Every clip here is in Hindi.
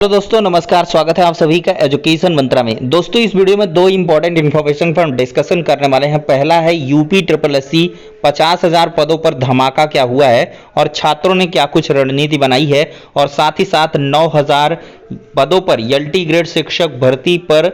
तो दोस्तों नमस्कार, स्वागत है आप सभी का एजुकेशन मंत्रा में। दोस्तों इस वीडियो में दो इंपॉर्टेंट इन्फॉर्मेशन पर हम डिस्कशन करने वाले हैं। पहला है यूपी ट्रिपल एससी 50,000 पदों पर धमाका क्या हुआ है और छात्रों ने क्या कुछ रणनीति बनाई है, और साथ ही साथ 9,000 पदों पर एलटी ग्रेड शिक्षक भर्ती पर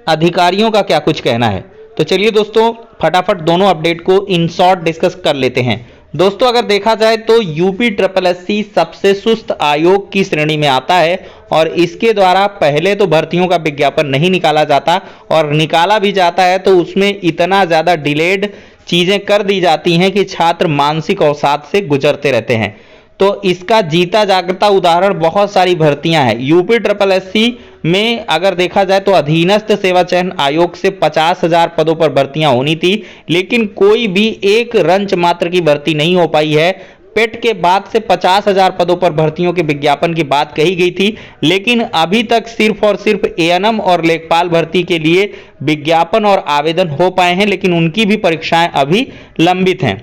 अधिकारियों का क्या कुछ कहना है। तो चलिए दोस्तों फटाफट दोनों अपडेट को इन शॉर्ट डिस्कस कर लेते हैं। दोस्तों अगर देखा जाए तो यूपी ट्रिपल एससी सबसे सुस्त आयोग की श्रेणी में आता है और इसके द्वारा पहले तो भर्तियों का विज्ञापन नहीं निकाला जाता, और निकाला भी जाता है तो उसमें इतना ज़्यादा डिलेड चीज़ें कर दी जाती हैं कि छात्र मानसिक अवसाद से गुजरते रहते हैं। तो इसका जीता जागता उदाहरण बहुत सारी भर्तियां हैं। यूपी ट्रिपल एससी में अगर देखा जाए तो अधीनस्थ सेवा चयन आयोग से 50,000 पदों पर भर्तियां होनी थी, लेकिन कोई भी एक रंच मात्र की भर्ती नहीं हो पाई है। पेट के बाद से 50,000 पदों पर भर्तियों के विज्ञापन की बात कही गई थी, लेकिन अभी तक सिर्फ और सिर्फ एएनएम और लेखपाल भर्ती के लिए विज्ञापन और आवेदन हो पाए हैं, लेकिन उनकी भी परीक्षाएं अभी लंबित हैं।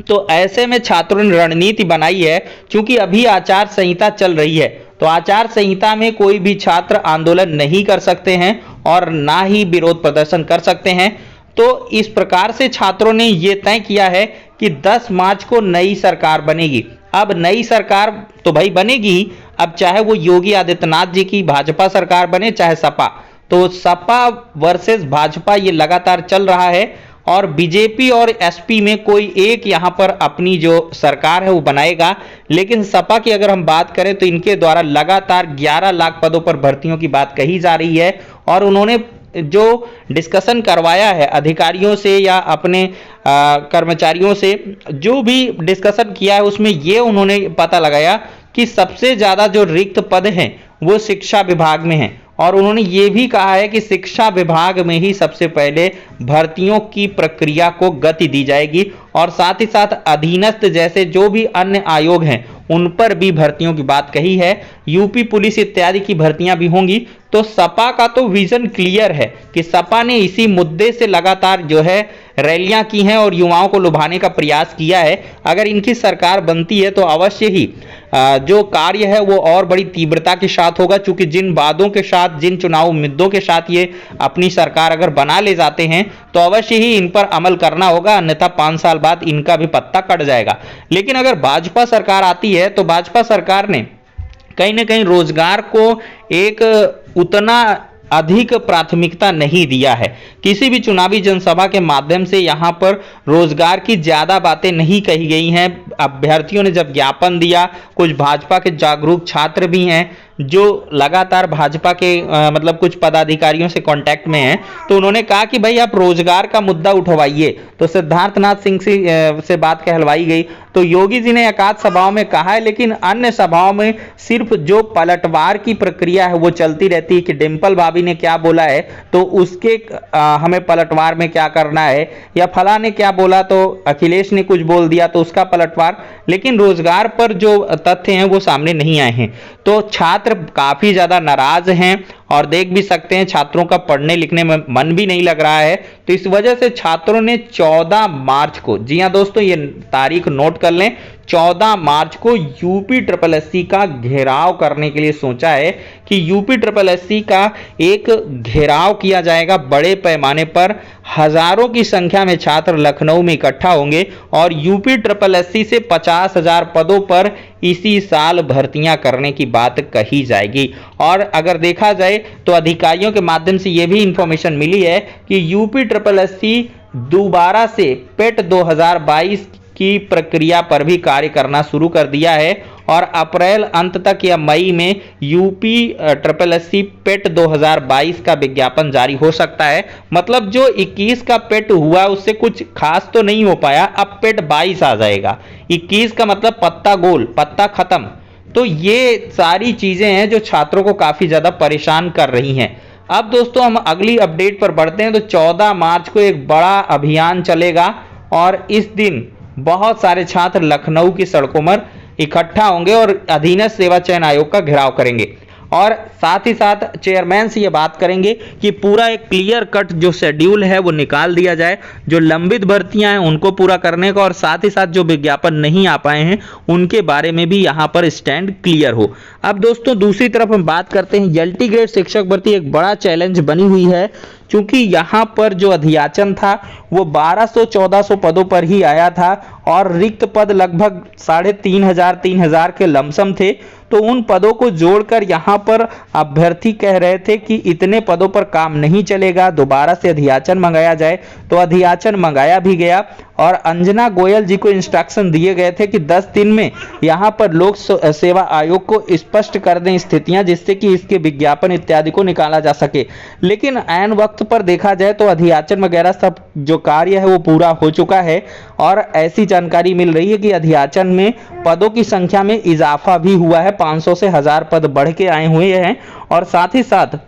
तो ऐसे में छात्रों ने रणनीति बनाई है, क्योंकि अभी आचार संहिता चल रही है, तो आचार संहिता में कोई भी छात्र आंदोलन नहीं कर सकते हैं और ना ही विरोध प्रदर्शन कर सकते हैं। तो इस प्रकार से छात्रों ने यह तय किया है कि 10 मार्च को नई सरकार बनेगी। अब नई सरकार तो भाई बनेगी ही, अब चाहे वो योगी आदित्यनाथ जी की भाजपा सरकार बने चाहे सपा, तो सपा वर्सेस भाजपा ये लगातार चल रहा है, और बीजेपी और एसपी में कोई एक यहां पर अपनी जो सरकार है वो बनाएगा। लेकिन सपा की अगर हम बात करें तो इनके द्वारा लगातार 11 लाख पदों पर भर्तियों की बात कही जा रही है, और उन्होंने जो डिस्कशन करवाया है अधिकारियों से या अपने कर्मचारियों से, जो भी डिस्कशन किया है उसमें ये उन्होंने पता लगाया कि सबसे ज़्यादा जो रिक्त पद हैं वो शिक्षा विभाग में हैं, और उन्होंने ये भी कहा है कि शिक्षा विभाग में ही सबसे पहले भर्तियों की प्रक्रिया को गति दी जाएगी, और साथ ही साथ अधीनस्थ जैसे जो भी अन्य आयोग हैं उन पर भी भर्तियों की बात कही है। यूपी पुलिस इत्यादि की भर्तियां भी होंगी। तो सपा का तो विजन क्लियर है कि सपा ने इसी मुद्दे से लगातार जो है रैलियां की हैं और युवाओं को लुभाने का प्रयास किया है। अगर इनकी सरकार बनती है तो अवश्य ही जो कार्य है वो और बड़ी तीव्रता के साथ होगा, क्योंकि जिन वादों के साथ, जिन चुनाव मुद्दों के साथ ये अपनी सरकार अगर बना ले जाते हैं तो अवश्य ही इन पर अमल करना होगा, अन्यथा 5 साल बाद इनका भी पत्ता कट जाएगा। लेकिन अगर भाजपा सरकार आती है तो भाजपा सरकार ने कहीं ना कहीं रोजगार को एक उतना अधिक प्राथमिकता नहीं दिया है। किसी भी चुनावी जनसभा के माध्यम से यहाँ पर रोजगार की ज्यादा बातें नहीं कही गई हैं। अभ्यर्थियों ने जब ज्ञापन दिया, कुछ भाजपा के जागरूक छात्र भी हैं जो लगातार भाजपा के मतलब कुछ पदाधिकारियों से कांटेक्ट में हैं, तो उन्होंने कहा कि भाई आप रोजगार का मुद्दा उठवाइए। तो सिद्धार्थनाथ सिंह से बात कहलवाई गई। तो योगी जी ने एकाध सभाओं में कहा है, लेकिन अन्य सभाओं में सिर्फ जो पलटवार की प्रक्रिया है वो चलती रहती है कि डिंपल भाभी ने क्या बोला है तो उसके हमें पलटवार में क्या करना है, या फला ने क्या बोला तो अखिलेश ने कुछ बोल दिया तो उसका पलटवार, लेकिन रोजगार पर जो तथ्य हैं वो सामने नहीं आए हैं। तो छात्र काफी ज्यादा नाराज हैं, और देख भी सकते हैं छात्रों का पढ़ने लिखने में मन भी नहीं लग रहा है। तो इस वजह से छात्रों ने 14 मार्च को, जी हां दोस्तों ये तारीख नोट कर लें, 14 मार्च को यूपी ट्रिपल एससी का घेराव करने के लिए सोचा है कि यूपी ट्रिपल एससी का एक घेराव किया जाएगा बड़े पैमाने पर। हजारों की संख्या में छात्र लखनऊ में इकट्ठा होंगे और यूपी ट्रिपल एससी से 50,000 पदों पर इसी साल भर्तियां करने की बात कही जाएगी। और अगर देखा जाए तो अधिकारियों के माध्यम से यह भी इंफॉर्मेशन मिली है कि यूपी ट्रिपल एससी दोबारा से पेट 2022 की प्रक्रिया पर भी कार्य करना शुरू कर दिया है, और अप्रैल अंत तक या मई में यूपी ट्रिपल एससी पेट 2022 का विज्ञापन जारी हो सकता है। मतलब जो 21 का पेट हुआ उससे कुछ खास तो नहीं हो पाया, अब पेट 22 आ जाएगा। 21 का मतलब पत्ता गोल, पत्ता खत्म। तो ये सारी चीजें हैं जो छात्रों को काफी ज्यादा परेशान कर रही हैं। अब दोस्तों हम अगली अपडेट पर बढ़ते हैं। तो 14 मार्च को एक बड़ा अभियान चलेगा, और इस दिन बहुत सारे छात्र लखनऊ की सड़कों पर इकट्ठा होंगे और अधीनस्थ सेवा चयन आयोग का घेराव करेंगे। और साथ ही साथ चेयरमैन से ये बात करेंगे कि पूरा एक क्लियर कट जो शेड्यूल है वो निकाल दिया जाए, जो लंबित भर्तियां हैं उनको पूरा करने का, और साथ ही साथ जो विज्ञापन नहीं आ पाए हैं उनके बारे में भी यहां पर स्टैंड क्लियर हो। अब दोस्तों दूसरी तरफ हम बात करते हैं, एलटी ग्रेड शिक्षक भर्ती एक बड़ा चैलेंज बनी हुई है, क्योंकि यहाँ पर जो अधियाचन था वो 1200-1400 पदों पर ही आया था और रिक्त पद लगभग 3500 के लमसम थे। तो उन पदों को जोड़कर यहाँ पर अभ्यर्थी कह रहे थे कि इतने पदों पर काम नहीं चलेगा, दोबारा से अधियाचन मंगाया जाए। तो अधियाचन मंगाया भी गया और अंजना गोयल जी को इंस्ट्रक्शन दिए गए थे कि 10 दिन में यहाँ पर लोक सेवा आयोग को स्पष्ट कर दें स्थितियां, जिससे कि इसके विज्ञापन इत्यादि को निकाला जा सके। लेकिन ऐन वक्त पर देखा जाए तो अधियाचन वगैरह सब जो कार्य है वो पूरा हो चुका है और ऐसी जानकारी मिल रही है कि अधियाचन में पदों की संख्या में इजाफा भी हुआ है, 500 से 1000 पद बढ़ के आए हुए हैं। और साथ ही साथ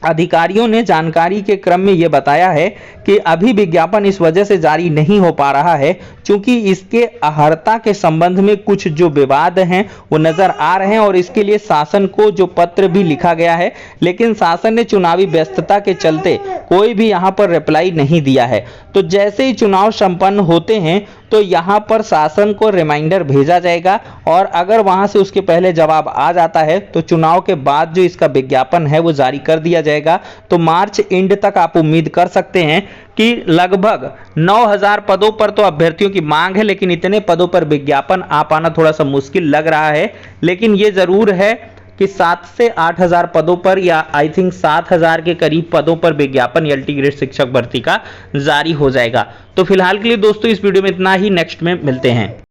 अधिकारियों ने जानकारी के क्रम में यह बताया है कि अभी विज्ञापन इस वजह से जारी नहीं हो पा रहा है क्योंकि इसके अहर्ता के संबंध में कुछ जो विवाद हैं वो नजर आ रहे हैं और इसके लिए शासन को जो पत्र भी लिखा गया है, लेकिन शासन ने चुनावी व्यस्तता के चलते कोई भी यहां पर रिप्लाई नहीं दिया है। तो जैसे ही चुनाव संपन्न होते हैं तो यहां पर शासन को रिमाइंडर भेजा जाएगा और अगर वहां से उसके पहले जवाब आ जाता है तो चुनाव के बाद जो इसका विज्ञापन है वो जारी कर दिया जाएगा। तो मार्च एंड तक आप उम्मीद कर सकते हैं कि लगभग 9000 पदों पर तो अभ्यर्थियों की मांग है, लेकिन इतने पदों पर विज्ञापन आ पाना थोड़ा सा मुश्किल लग रहा है। लेकिन ये जरूर है कि 7 से 8000 पदों पर या आई थिंक 7000 के करीब पदों पर विज्ञापन एलटी ग्रेड शिक्षक भर्ती का जारी हो जाएगा। तो फिलहाल के लिए दोस्तों इस वीडियो में इतना ही, नेक्स्ट में मिलते हैं।